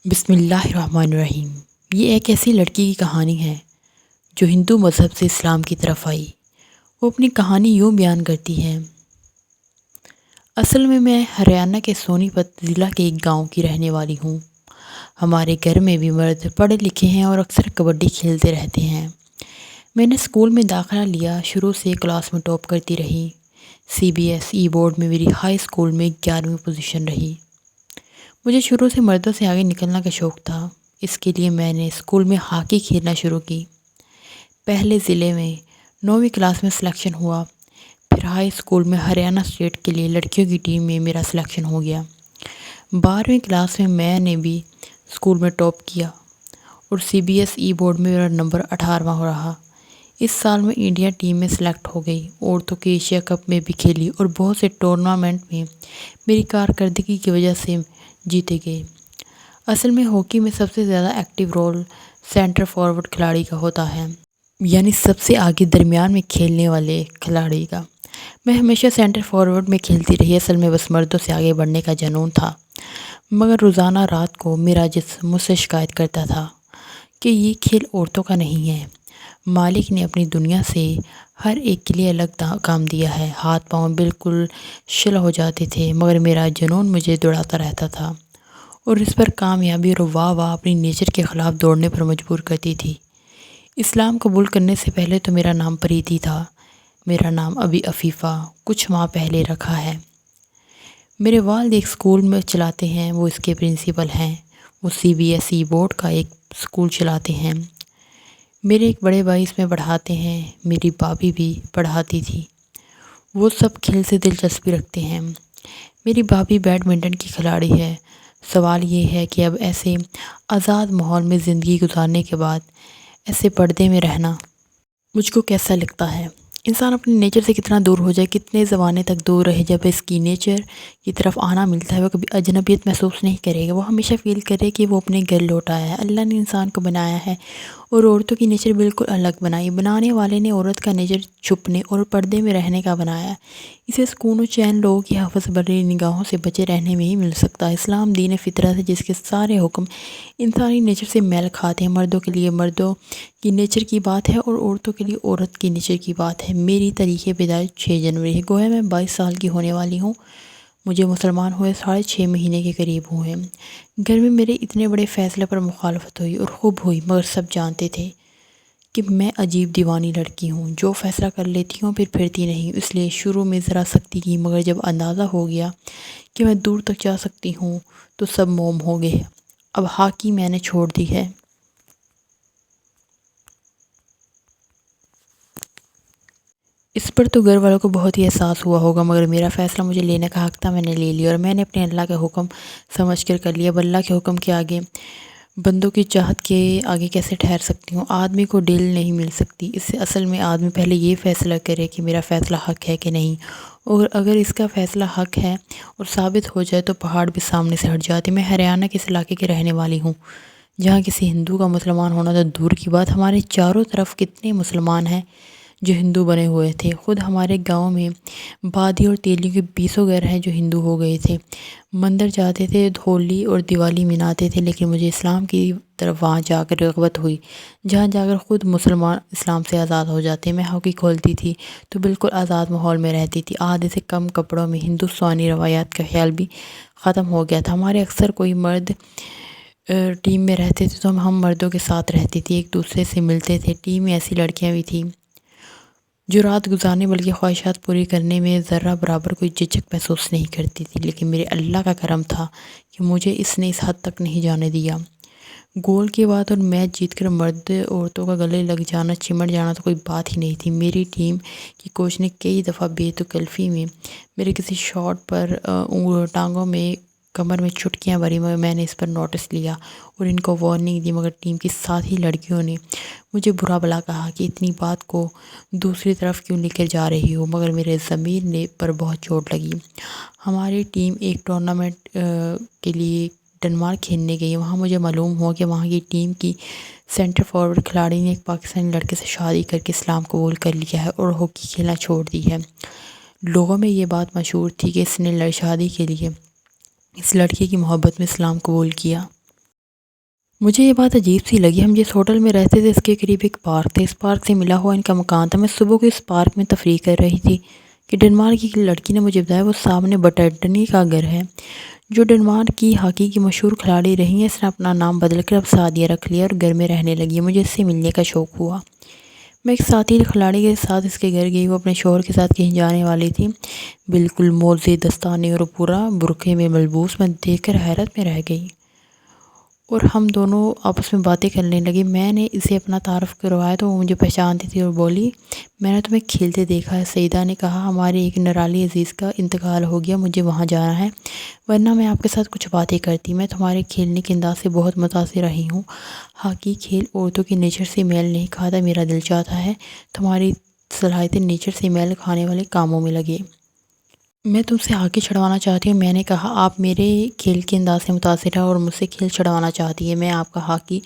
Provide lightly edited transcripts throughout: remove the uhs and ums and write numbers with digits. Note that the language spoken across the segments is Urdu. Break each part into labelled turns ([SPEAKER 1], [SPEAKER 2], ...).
[SPEAKER 1] بسم اللہ الرحمن الرحیم۔ یہ ایک ایسی لڑکی کی کہانی ہے جو ہندو مذہب سے اسلام کی طرف آئی۔ وہ اپنی کہانی یوں بیان کرتی ہے: اصل میں ہریانہ کے سونی پت ضلع کے ایک گاؤں کی رہنے والی ہوں۔ ہمارے گھر میں بھی مرد پڑھے لکھے ہیں اور اکثر کبڈی کھیلتے رہتے ہیں۔ میں نے اسکول میں داخلہ لیا، شروع سے کلاس میں ٹاپ کرتی رہی۔ CBSE بورڈ میں میری ہائی اسکول میں 11ویں پوزیشن رہی۔ مجھے شروع سے مردوں سے آگے نکلنا کا شوق تھا، اس کے لیے میں نے اسکول میں ہاکی کھیلنا شروع کی۔ پہلے ضلع میں 9ویں کلاس میں سلیکشن ہوا، پھر ہائی اسکول میں ہریانہ اسٹیٹ کے لیے لڑکیوں کی ٹیم میں میرا سلیکشن ہو گیا۔ 12ویں کلاس میں نے بھی اسکول میں ٹاپ کیا اور CBSE بورڈ میں میرا نمبر 18واں ہو رہا۔ اس سال میں انڈیا ٹیم میں سلیکٹ ہو گئی، عورتوں کے ایشیا کپ میں بھی کھیلی اور بہت سے ٹورنامنٹ میں میری کارکردگی کی وجہ سے جیتے گئے۔ اصل میں ہاکی میں سب سے زیادہ ایکٹیو رول سینٹر فارورڈ کھلاڑی کا ہوتا ہے، یعنی سب سے آگے درمیان میں کھیلنے والے کھلاڑی کا۔ میں ہمیشہ سینٹر فارورڈ میں کھیلتی رہی۔ اصل میں بس مردوں سے آگے بڑھنے کا جنون تھا، مگر روزانہ رات کو میرا جسم مجھ سے شکایت کرتا تھا کہ یہ کھیل عورتوں کا نہیں ہے۔ مالک نے اپنی دنیا سے ہر ایک کے لیے الگ کام دیا ہے۔ ہاتھ پاؤں بالکل شل ہو جاتے تھے، مگر میرا جنون مجھے دوڑاتا رہتا تھا اور اس پر کامیابی اور واہ واہ اپنی نیچر کے خلاف دوڑنے پر مجبور کرتی تھی۔ اسلام قبول کرنے سے پہلے تو میرا نام پریتی تھا۔ میرا نام ابھی عفیفہ کچھ ماہ پہلے رکھا ہے۔ میرے والد ایک اسکول میں چلاتے ہیں، وہ اس کے پرنسپل ہیں۔ وہ CBSE بورڈ کا ایک اسکول چلاتے ہیں۔ میرے ایک بڑے بھائی اس میں پڑھاتے ہیں، میری بھابھی بھی پڑھاتی تھی۔ وہ سب کھیل سے دلچسپی رکھتے ہیں۔ میری بھابھی بیڈمنٹن کی کھلاڑی ہے۔ سوال یہ ہے کہ اب ایسے آزاد ماحول میں زندگی گزارنے کے بعد ایسے پردے میں رہنا مجھ کو کیسا لگتا ہے؟ انسان اپنے نیچر سے کتنا دور ہو جائے، کتنے زمانے تک دور رہے، جب اس کی نیچر کی طرف آنا ملتا ہے وہ کبھی اجنبیت محسوس نہیں کرے گا۔ وہ ہمیشہ فیل کرے کہ وہ اپنے گھر لوٹ آیا ہے۔ اللہ نے انسان کو بنایا ہے اور عورتوں کی نیچر بالکل الگ بنائی۔ بنانے والے نے عورت کا نیچر چھپنے اور پردے میں رہنے کا بنایا ہے۔ اسے سکون و چین لوگوں کی حوث بھری نگاہوں سے بچے رہنے میں ہی مل سکتا ہے۔ اسلام دین فطرت ہے، جس کے سارے حکم انسانی نیچر سے میل کھاتے ہیں۔ مردوں کے لیے مردوں کی نیچر کی بات ہے اور عورتوں کے لیے عورت کی نیچر کی بات ہے۔ میری تاریخ پیدائش 6 جنوری ہے، گویا میں 22 سال کی ہونے والی ہوں۔ مجھے مسلمان ہوئے 6.5 مہینے کے قریب ہوئے۔ گھر میں میرے اتنے بڑے فیصلے پر مخالفت ہوئی اور خوب ہوئی، مگر سب جانتے تھے کہ میں عجیب دیوانی لڑکی ہوں، جو فیصلہ کر لیتی ہوں پھر پھرتی نہیں۔ اس لیے شروع میں ذرا سختی کی، مگر جب اندازہ ہو گیا کہ میں دور تک جا سکتی ہوں تو سب موم ہو گئے۔ اب ہاکی میں نے چھوڑ دی ہے۔ اس پر تو گھر والوں کو بہت ہی احساس ہوا ہوگا، مگر میرا فیصلہ مجھے لینے کا حق تھا، میں نے لے لیا اور میں نے اپنے اللہ کا حکم سمجھ کر لیا۔ اب اللہ کے حکم کے آگے، بندوں کی چاہت کے آگے کیسے ٹھہر سکتی ہوں؟ آدمی کو ڈیل نہیں مل سکتی، اس سے اصل میں آدمی پہلے یہ فیصلہ کرے کہ میرا فیصلہ حق ہے کہ نہیں، اور اگر اس کا فیصلہ حق ہے اور ثابت ہو جائے تو پہاڑ بھی سامنے سے ہٹ جاتے۔ میں ہریانہ کے اس علاقے کے رہنے والی ہوں، جہاں کسی ہندو کا مسلمان ہونا تو دور کی بات، ہمارے چاروں طرف کتنے مسلمان ہیں جو ہندو بنے ہوئے تھے۔ خود ہمارے گاؤں میں بادی اور تیلیوں کے 20 گھر ہیں جو ہندو ہو گئے تھے۔ مندر جاتے تھے، ہولی اور دیوالی مناتے تھے، لیکن مجھے اسلام کی طرف وہاں جا کر رغبت ہوئی، جہاں جا کر خود مسلمان اسلام سے آزاد ہو جاتے ہیں۔ میں ہاکی کھولتی تھی تو بالکل آزاد ماحول میں رہتی تھی۔ آدھے سے کم کپڑوں میں ہندوستانی روایات کا خیال بھی ختم ہو گیا تھا۔ ہمارے اکثر کوئی مرد ٹیم میں رہتے تھے تو ہم مردوں کے ساتھ رہتی تھی، ایک دوسرے سے ملتے تھے۔ ٹیم میں ایسی لڑکیاں بھی تھیں جو رات گزارنے بلکہ خواہشات پوری کرنے میں ذرہ برابر کوئی جھجک محسوس نہیں کرتی تھی، لیکن میرے اللہ کا کرم تھا کہ مجھے اس نے اس حد تک نہیں جانے دیا۔ گول کے بعد اور میچ جیت کر مرد عورتوں کا گلے لگ جانا، چمٹ جانا تو کوئی بات ہی نہیں تھی۔ میری ٹیم کی کوچ نے کئی دفعہ بے تکلفی میں میرے کسی شاٹ پر ٹانگوں میں کمر میں چٹکیاں بھری، مگر میں نے اس پر نوٹس لیا اور ان کو وارننگ دی، مگر ٹیم کی ساتھی لڑکیوں نے مجھے برا بھلا کہا کہ اتنی بات کو دوسری طرف کیوں لے کر جا رہی ہو، مگر میرے ضمیر نے پر بہت چوٹ لگی۔ ہماری ٹیم ایک ٹورنامنٹ کے لیے ڈنمارک کھیلنے گئی، وہاں مجھے معلوم ہوا کہ وہاں کی ٹیم کی سینٹر فارورڈ کھلاڑی نے ایک پاکستانی لڑکے سے شادی کر کے اسلام قبول کر لیا ہے اور ہاکی کھیلنا چھوڑ دی ہے۔ لوگوں میں یہ بات مشہور تھی کہ اس نے شادی کے لیے اس لڑکے کی محبت میں اسلام قبول کیا۔ مجھے یہ بات عجیب سی لگی۔ ہم جس ہوٹل میں رہتے تھے اس کے قریب ایک پارک تھا، اس پارک سے ملا ہوا ان کا مکان تھا۔ میں صبح کو اس پارک میں تفریح کر رہی تھی کہ ڈنمارک کی لڑکی نے مجھے بتایا وہ سامنے بٹرٹنی کا گھر ہے، جو ڈنمارک کی ہاکی کی مشہور کھلاڑی رہی ہیں۔ اس نے اپنا نام بدل کر اب سعدیہ رکھ لیا اور گھر میں رہنے لگی ہے۔ مجھے اس سے ملنے کا شوق ہوا۔ میں ایک ساتھی کھلاڑی کے ساتھ اس کے گھر گئی۔ وہ اپنے شوہر کے ساتھ کہیں جانے والی تھی، بالکل موزے دستانے اور پورا برقعے میں ملبوس۔ میں دیکھ کر حیرت میں رہ گئی اور ہم دونوں آپس میں باتیں کرنے لگے۔ میں نے اسے اپنا تعارف کروایا تو وہ مجھے پہچانتی تھی اور بولی، میں نے تمہیں کھیلتے دیکھا ہے۔ سعیدہ نے کہا، ہمارے ایک نرالی عزیز کا انتقال ہو گیا، مجھے وہاں جانا ہے، ورنہ میں آپ کے ساتھ کچھ باتیں کرتی۔ میں تمہارے کھیلنے کے انداز سے بہت متاثر رہی ہوں۔ ہاکی کھیل عورتوں کے نیچر سے میل نہیں کھاتا۔ میرا دل چاہتا ہے تمہاری صلاحیتیں نیچر سے میل کھانے والے کاموں میں لگے۔ میں تم سے ہاکی چھڑوانا چاہتی ہوں۔ میں نے کہا، آپ میرے کھیل کے انداز سے متاثر ہیں اور مجھ سے کھیل چھڑوانا چاہتی ہے۔ میں آپ کا ہاکی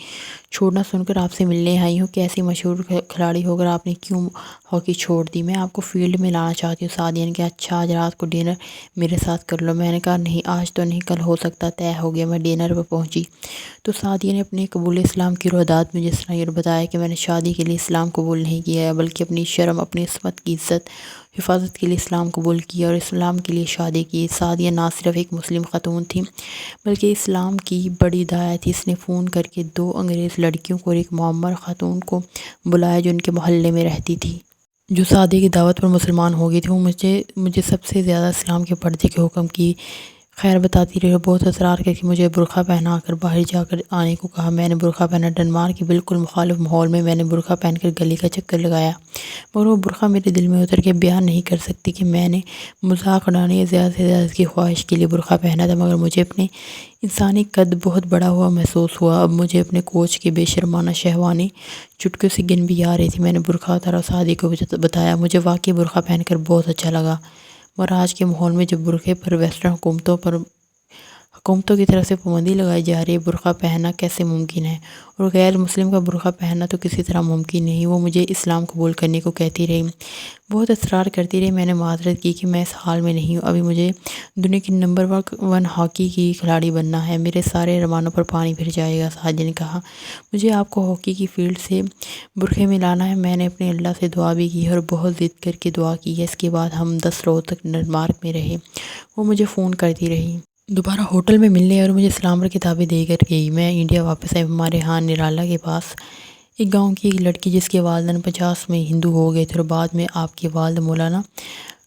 [SPEAKER 1] چھوڑنا سن کر آپ سے ملنے آئی ہوں۔ کیسی مشہور کھلاڑی ہو کر آپ نے کیوں ہاکی چھوڑ دی؟ میں آپ کو فیلڈ میں لانا چاہتی ہوں۔ سعدیہ نے کہا، اچھا آج رات کو ڈنر میرے ساتھ کر لو۔ میں نے کہا، نہیں آج تو نہیں، کل ہو سکتا، طے ہو گیا۔ میں ڈنر پر پہنچی تو سعدیہ نے اپنے قبول اسلام کی روایات مجھے سنائی اور بتایا کہ میں نے شادی کے لیے اسلام قبول نہیں کیا ہے، بلکہ اپنی شرم، اپنی عصمت کی عزت حفاظت کے لیے اسلام قبول کیا اور اسلام کے لیے شادی کی۔ سعدیہ نہ صرف ایک مسلم خاتون تھی بلکہ اسلام کی بڑی داعیہ تھی۔ اس نے فون کر کے 2 انگریز لڑکیوں کو اور ایک معمر خاتون کو بلایا جو ان کے محلے میں رہتی تھی، جو سعدیہ کی دعوت پر مسلمان ہو گئی تھی۔ وہ مجھے سب سے زیادہ اسلام کے پردے کے حکم کی خیر بتاتی رہی اور بہت اصرار کر کے مجھے برقع پہنا کر باہر جا کر آنے کو کہا۔ میں نے برقع پہنا۔ ڈنمارک کے بالکل مخالف ماحول میں نے برقع پہن کر گلی کا چکر لگایا، مگر وہ برقع میرے دل میں اتر کے بیان نہیں کر سکتی کہ میں نے مذاق اڑانے یا زیادہ سے زیادہ اس کی خواہش کے لیے برقع پہنا تھا، مگر مجھے اپنے انسانی قد بہت بڑا ہوا محسوس ہوا۔ اب مجھے اپنے کوچ کے بے شرمانہ شہوانی چٹکیوں سے گن بھی آ رہی تھی۔ میں نے برقع اتارا اور سعدیہ کو بتایا۔ مجھے واقعی برقع پہن کر بہت اچھا لگا، مگر آج کے ماحول میں جب برقعے پر ویسٹرن حکومتوں کی طرف سے پابندی لگائی جا رہی ہے، برقع پہننا کیسے ممکن ہے؟ اور غیر مسلم کا برقع پہننا تو کسی طرح ممکن نہیں۔ وہ مجھے اسلام قبول کرنے کو کہتی رہی، بہت اصرار کرتی رہی۔ میں نے معذرت کی کہ میں اس حال میں نہیں ہوں، ابھی مجھے دنیا کی نمبر 1 ہاکی کی کھلاڑی بننا ہے، میرے سارے ارمانوں پر پانی پھر جائے گا۔ سعدیہ نے کہا، مجھے آپ کو ہاکی کی فیلڈ سے برقعے میں لانا ہے۔ میں نے اپنے اللہ سے دعا بھی کی ہے اور بہت ضد کر کے دعا کی ہے۔ اس کے بعد ہم 10 روز تک ڈنمارک میں رہے۔ وہ مجھے فون کرتی رہی، دوبارہ ہوٹل میں ملنے اور مجھے اسلام پر کتابیں دے کر گئی۔ میں انڈیا واپس آئی۔ ہمارے ہاں نرالا کے پاس ایک گاؤں کی ایک لڑکی جس کے والدین 50 میں ہندو ہو گئے تھے اور بعد میں آپ کے والد مولانا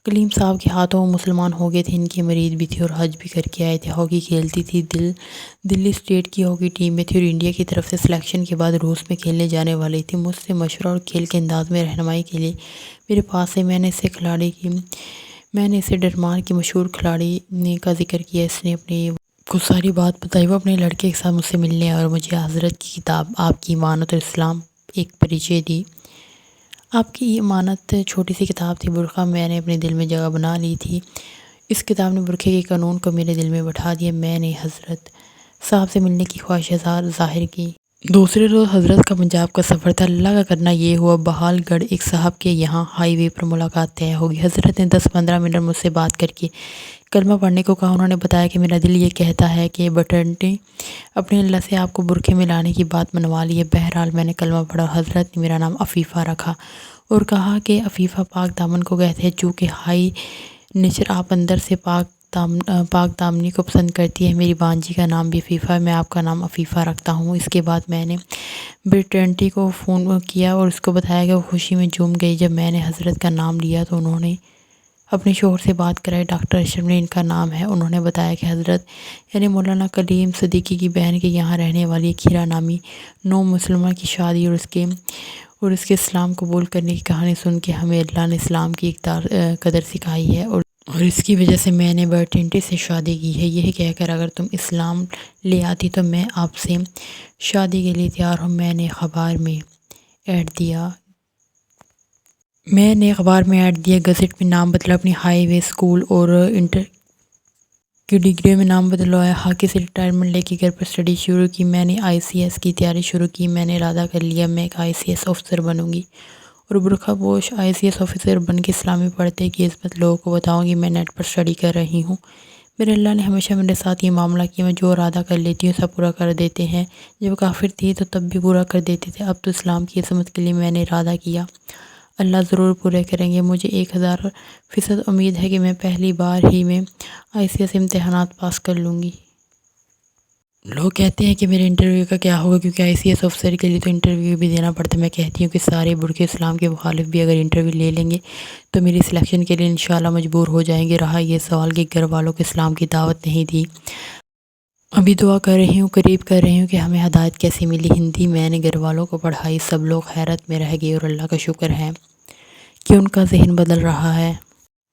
[SPEAKER 1] کلیم صاحب کے ہاتھوں مسلمان ہو گئے تھے، ان کی مرید بھی تھی اور حج بھی کر کے آئے تھے۔ ہاکی کھیلتی تھی، دلی اسٹیٹ کی ہاکی ٹیم میں تھی اور انڈیا کی طرف سے سلیکشن کے بعد روس میں کھیلنے جانے والی تھی۔ مجھ سے مشورہ اور کھیل کے انداز میں رہنمائی کے لیے میرے پاس ہے۔ میں نے اسے ڈنمارک کی مشہور کھلاڑی کا ذکر کیا۔ اس نے اپنی کو ساری بات بتائی۔ وہ اپنے لڑکے کے ساتھ مجھ سے ملنے آئے اور مجھے حضرت کی کتاب آپ کی امانت اور اسلام ایک پریچے دی۔ آپ کی امانت چھوٹی سی کتاب تھی، برقع میں نے اپنے دل میں جگہ بنا لی تھی۔ اس کتاب نے برقعے کے قانون کو میرے دل میں بٹھا دیا۔ میں نے حضرت صاحب سے ملنے کی خواہش ظاہر کی۔ دوسرے روز حضرت کا پنجاب کا سفر تھا۔ اللہ کا کرنا یہ ہوا بہال گڑھ ایک صاحب کے یہاں ہائی وے پر ملاقات طے ہوگی۔ حضرت نے 10-15 منٹ مجھ سے بات کر کے کلمہ پڑھنے کو کہا۔ انہوں نے بتایا کہ میرا دل یہ کہتا ہے کہ بٹرٹنی اپنے اللہ سے آپ کو برقعے میں لانے کی بات منوا لی ہے۔ بہرحال میں نے کلمہ پڑھا۔ حضرت نے میرا نام عفیفہ رکھا اور کہا کہ عفیفہ پاک دامن کو کہتے ہیں، چونکہ ہائی نیچر آپ اندر سے پاک دامنی کو پسند کرتی ہے۔ میری بانجی کا نام بھی عفیفہ ہے، میں آپ کا نام عفیفہ رکھتا ہوں۔ اس کے بعد میں نے بٹرٹنی کو فون کیا اور اس کو بتایا کہ وہ خوشی میں جھوم گئی۔ جب میں نے حضرت کا نام لیا تو انہوں نے اپنے شوہر سے بات کرائی۔ ڈاکٹر اشرف نے ان کا نام ہے۔ انہوں نے بتایا کہ حضرت یعنی مولانا کلیم صدیقی کی بہن کے یہاں رہنے والی کھیرا نامی نو مسلمہ کی شادی اور اس کے اسلام قبول کرنے کی کہانی سن کے ہمیں اللہ نے اسلام کی قدر سکھائی ہے اور اس کی وجہ سے میں نے بٹرٹنی سے شادی کی ہے۔ یہ کہہ کر اگر تم اسلام لے آتی تو میں آپ سے شادی کے لیے تیار ہوں۔ میں نے اخبار میں ایڈ دیا، گزٹ میں نام بدلا، اپنی ہائی وے اسکول اور انٹر کی ڈگری میں نام بدلوایا، ہاکی سے ریٹائرمنٹ لے کے گھر پر اسٹڈی شروع کی۔ میں نے ICS کی تیاری شروع کی۔ میں نے ارادہ کر لیا میں ایک ICS آفیسر بنوں گی اور برقع پوش ICS آفیسر بن کے اسلامی پردے کی عظمت لوگوں کو بتاؤں گی۔ میں نیٹ پر اسٹڈی کر رہی ہوں۔ میرے اللہ نے ہمیشہ میرے ساتھ یہ معاملہ کیا، میں جو ارادہ کر لیتی ہوں سب پورا کر دیتے ہیں۔ جب کافر تھی تو تب بھی پورا کر دیتے تھے، اب تو اسلام کی عظمت کے لیے میں نے ارادہ کیا، اللہ ضرور پورے کریں گے۔ مجھے 1000% امید ہے کہ میں پہلی بار ہی میں ICS امتحانات پاس کر لوں گی۔ لوگ کہتے ہیں کہ میرے انٹرویو کا کیا ہوگا، کیونکہ ICS افسر کے لیے تو انٹرویو بھی دینا پڑتا ہے۔ میں کہتی ہوں کہ سارے برقع اسلام کے مخالف بھی اگر انٹرویو لے لیں گے تو میری سلیکشن کے لیے انشاءاللہ مجبور ہو جائیں گے۔ رہا یہ سوال کہ گھر والوں کو اسلام کی دعوت نہیں دی، ابھی دعا کر رہی ہوں، قریب کر رہی ہوں کہ ہمیں ہدایت کیسے ملی۔ ہندی میں نے گھر والوں کو پڑھائی، سب لوگ حیرت میں رہ گئے، اور اللہ کا شکر ہے کہ ان کا ذہن بدل رہا ہے۔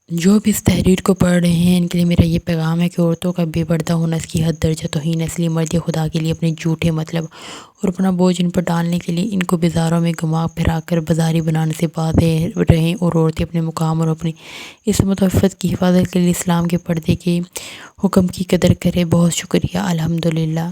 [SPEAKER 1] جو بھی اس تحریر کو پڑھ رہے ہیں ان کے لیے میرا یہ پیغام ہے کہ عورتوں کا بے پردہ ہونا اس کی حد درجہ توہین ہے، اس لیے مرد خدا کے لیے اپنے جھوٹے مطلب اور اپنا بوجھ ان پر ڈالنے کے لیے ان کو بازاروں میں گھما پھرا کر بازاری بنانے سے باز رہیں، اور عورتیں اپنے مقام اور اپنی عصمت و عفت کی حفاظت کے لیے اسلام کے پردے کے حکم کی قدر کرے۔ بہت شکریہ، الحمدللہ۔